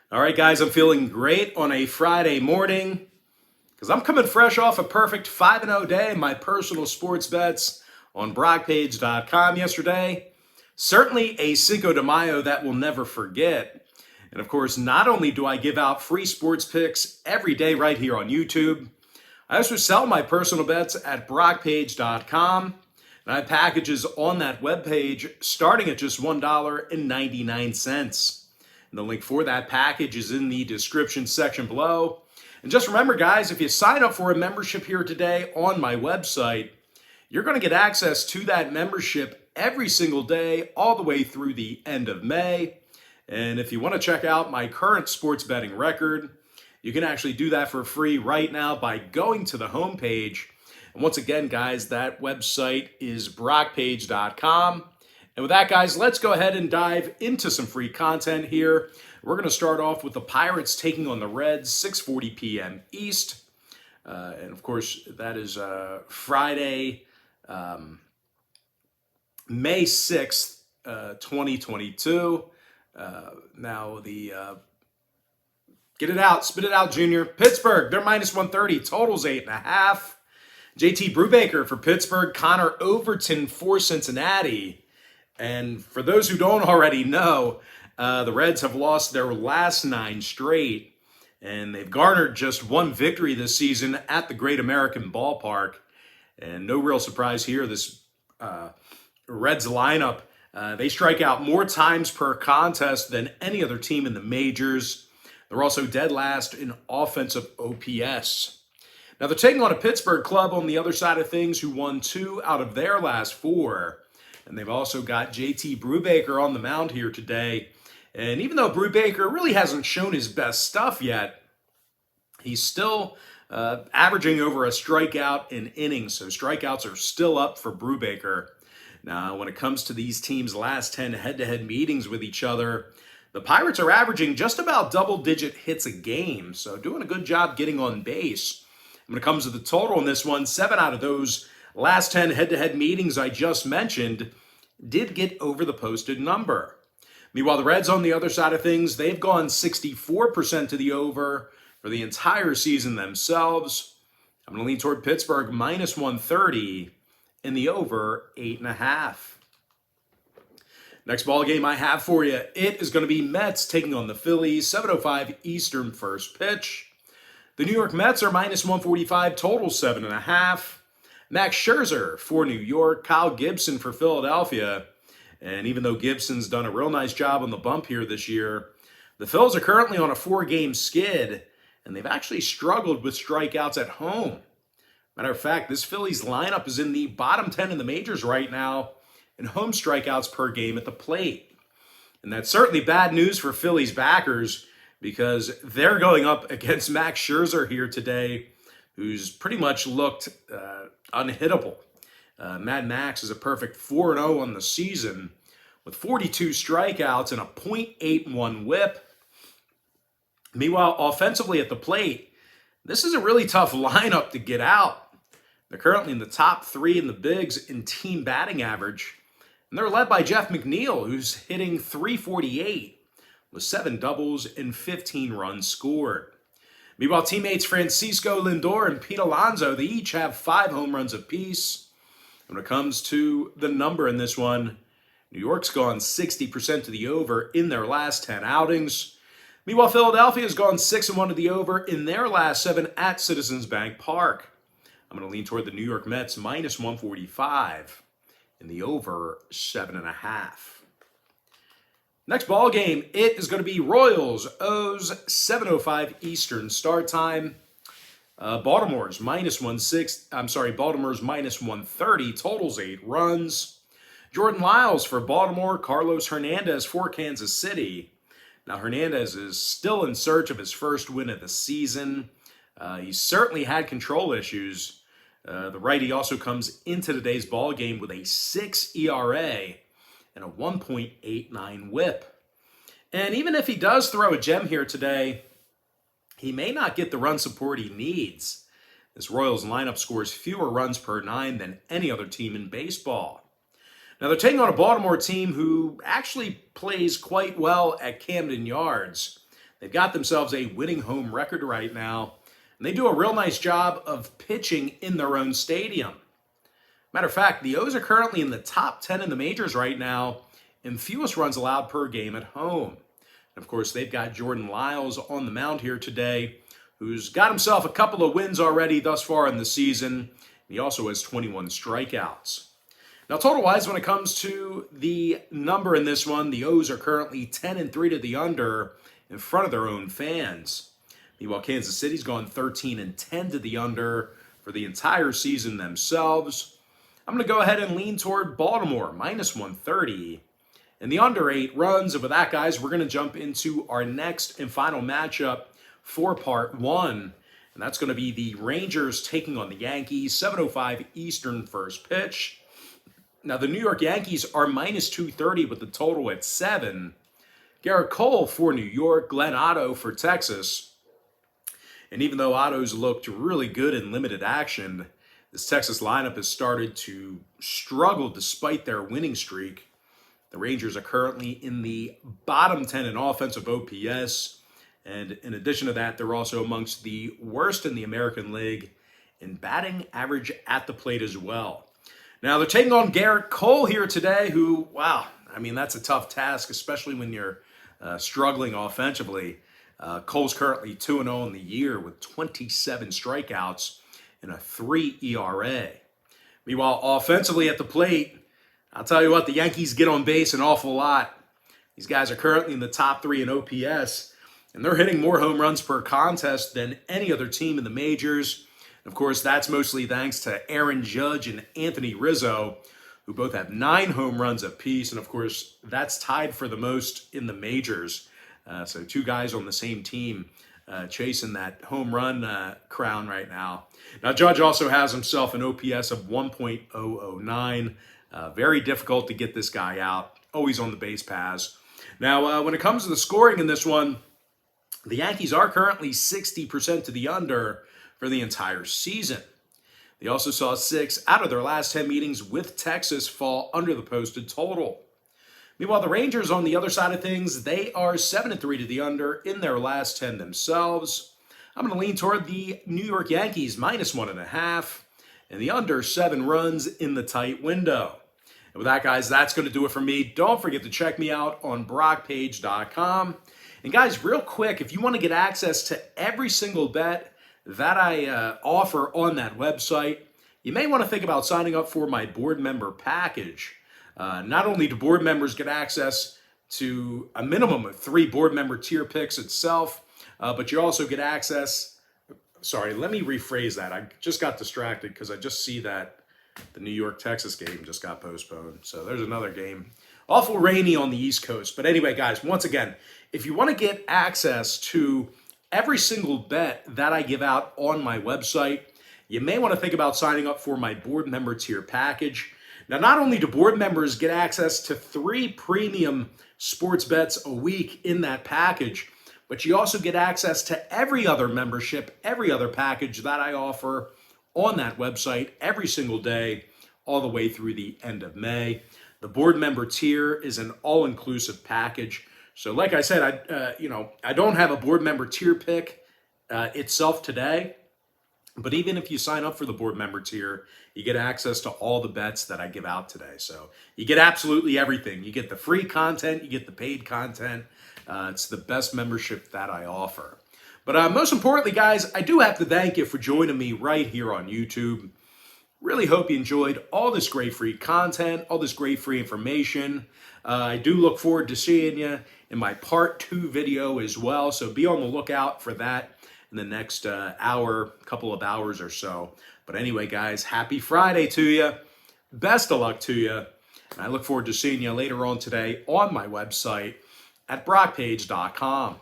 All right, guys, I'm feeling great on a Friday morning because I'm coming fresh off a perfect 5-0 day in my personal sports bets on Probables yesterday. Certainly a Cinco de Mayo that we'll never forget. And of course, not only do I give out free sports picks every day right here on YouTube, I also sell my personal bets at Probables. And I have packages on that webpage starting at just $1.99. And the link for that package is in the description section below. And just remember, guys, if you sign up for a membership here today on my website, you're going to get access to that membership every single day all the way through the end of May. And if you want to check out my current sports betting record, you can actually do that for free right now by going to the homepage. And once again, guys, that website is Probables. And with that, guys, let's go ahead and dive into some free content here. We're going to start off with the Pirates taking on the Reds, 6:40 p.m. East. And, of course, that is Friday, May 6th, 2022. Now, get it out, spit it out, Junior. Pittsburgh, they're minus 130, totals 8.5. JT Brubaker for Pittsburgh, Connor Overton for Cincinnati. And for those who don't already know, the Reds have lost their last 9 straight, and they've garnered just one victory this season at the Great American Ballpark. And no real surprise here, this Reds lineup, they strike out more times per contest than any other team in the majors. They're also dead last in offensive OPS. Now, they're taking on a Pittsburgh club on the other side of things who won 2 out of their last 4. And they've also got JT Brubaker on the mound here today. And even though Brubaker really hasn't shown his best stuff yet, he's still averaging over a strikeout in innings. So strikeouts are still up for Brubaker. Now, when it comes to these teams' last 10 head-to-head meetings with each other, the Pirates are averaging just about double-digit hits a game. So doing a good job getting on base. When it comes to the total in this one, 7 out of those last 10 head-to-head meetings I just mentioned did get over the posted number. Meanwhile, the Reds on the other side of things, they've gone 64% to the over for the entire season themselves. I'm going to lean toward Pittsburgh minus 130 and the over 8.5. Next ball game I have for you, it is going to be Mets taking on the Phillies, 7:05 Eastern first pitch. The New York Mets are minus 145, total 7.5. Max Scherzer for New York, Kyle Gibson for Philadelphia. And even though Gibson's done a real nice job on the bump here this year, the Phils are currently on a 4-game skid, and they've actually struggled with strikeouts at home. Matter of fact, this Phillies lineup is in the bottom 10 in the majors right now in home strikeouts per game at the plate. And that's certainly bad news for Phillies backers because they're going up against Max Scherzer here today, who's pretty much looked unhittable. Mad Max is a perfect 4-0 on the season with 42 strikeouts and a .81 whip. Meanwhile, offensively at the plate, this is a really tough lineup to get out. They're currently in the top 3 in the bigs in team batting average, and they're led by Jeff McNeil, who's hitting .348 with 7 doubles and 15 runs scored. Meanwhile, teammates Francisco Lindor and Pete Alonso, they each have 5 home runs apiece. When it comes to the number in this one, New York's gone 60% to the over in their last 10 outings. Meanwhile, Philadelphia's gone 6-1 to the over in their last 7 at Citizens Bank Park. I'm going to lean toward the New York Mets minus 145 in the over 7.5. Next ball game, it is going to be Royals O's, 7:05 Eastern start time. Baltimore's minus 130, totals 8 runs. Jordan Lyles for Baltimore, Carlos Hernandez for Kansas City. Now, Hernandez is still in search of his first win of the season. He's certainly had control issues. The righty also comes into today's ball game with a 6 ERA and a 1.89 whip. And even if he does throw a gem here today, he may not get the run support he needs. This Royals lineup scores fewer runs per 9 than any other team in baseball. Now, they're taking on a Baltimore team who actually plays quite well at Camden Yards. They've got themselves a winning home record right now, and they do a real nice job of pitching in their own stadium. Matter of fact, the O's are currently in the top 10 in the majors right now in fewest runs allowed per game at home. And of course, they've got Jordan Lyles on the mound here today, who's got himself a couple of wins already thus far in the season. He also has 21 strikeouts. Now, total-wise, when it comes to the number in this one, the O's are currently 10-3 to the under in front of their own fans. Meanwhile, Kansas City's gone 13-10 to the under for the entire season themselves. I'm going to go ahead and lean toward Baltimore, minus 130. And the under 8 runs. And with that, guys, we're going to jump into our next and final matchup for Part 1. And that's going to be the Rangers taking on the Yankees, 7:05 Eastern first pitch. Now, the New York Yankees are minus 230 with the total at 7. Garrett Cole for New York, Glenn Otto for Texas. And even though Otto's looked really good in limited action, this Texas lineup has started to struggle despite their winning streak. The Rangers are currently in the bottom 10 in offensive OPS. And in addition to that, they're also amongst the worst in the American League in batting average at the plate as well. Now, they're taking on Garrett Cole here today, who, wow, I mean, that's a tough task, especially when you're struggling offensively. Cole's currently 2-0 in the year with 27 strikeouts and a 3 ERA. Meanwhile, offensively at the plate, I'll tell you what, the Yankees get on base an awful lot. These guys are currently in the top 3 in OPS, and they're hitting more home runs per contest than any other team in the majors. And of course, that's mostly thanks to Aaron Judge and Anthony Rizzo, who both have 9 home runs apiece. And of course, that's tied for the most in the majors. So 2 guys on the same team chasing that home run crown right now. Now, Judge also has himself an OPS of 1.009. Very difficult to get this guy out. Always on the base paths. Now, when it comes to the scoring in this one, the Yankees are currently 60% to the under for the entire season. They also saw 6 out of their last 10 meetings with Texas fall under the posted total. Meanwhile, the Rangers on the other side of things, they are 7-3 to the under in their last 10 themselves. I'm going to lean toward the New York Yankees, minus 1.5, and the under 7 runs in the tight window. And with that, guys, that's going to do it for me. Don't forget to check me out on BrockPage.com. And guys, real quick, if you want to get access to every single bet that I offer on that website, you may want to think about signing up for my board member package. Not only do board members get access to a minimum of 3 board member tier picks itself, but you also get access. Sorry, let me rephrase that. I just got distracted because I just see that the New York-Texas game just got postponed. So there's another game. Awful rainy on the East Coast. But anyway, guys, once again, if you want to get access to every single bet that I give out on my website, you may want to think about signing up for my board member tier package. Now, not only do board members get access to 3 premium sports bets a week in that package, but you also get access to every other membership, every other package that I offer on that website every single day, all the way through the end of May. The board member tier is an all-inclusive package. So like I said, I don't have a board member tier pick itself today, but even if you sign up for the board member tier, you get access to all the bets that I give out today. So you get absolutely everything. You get the free content, you get the paid content. It's the best membership that I offer. But most importantly, guys, I do have to thank you for joining me right here on YouTube. Really hope you enjoyed all this great free content, all this great free information. I do look forward to seeing you in my part 2 video as well. So be on the lookout for that in the next couple of hours or so. But anyway, guys, happy Friday to you. Best of luck to you. And I look forward to seeing you later on today on my website at BrockPage.com.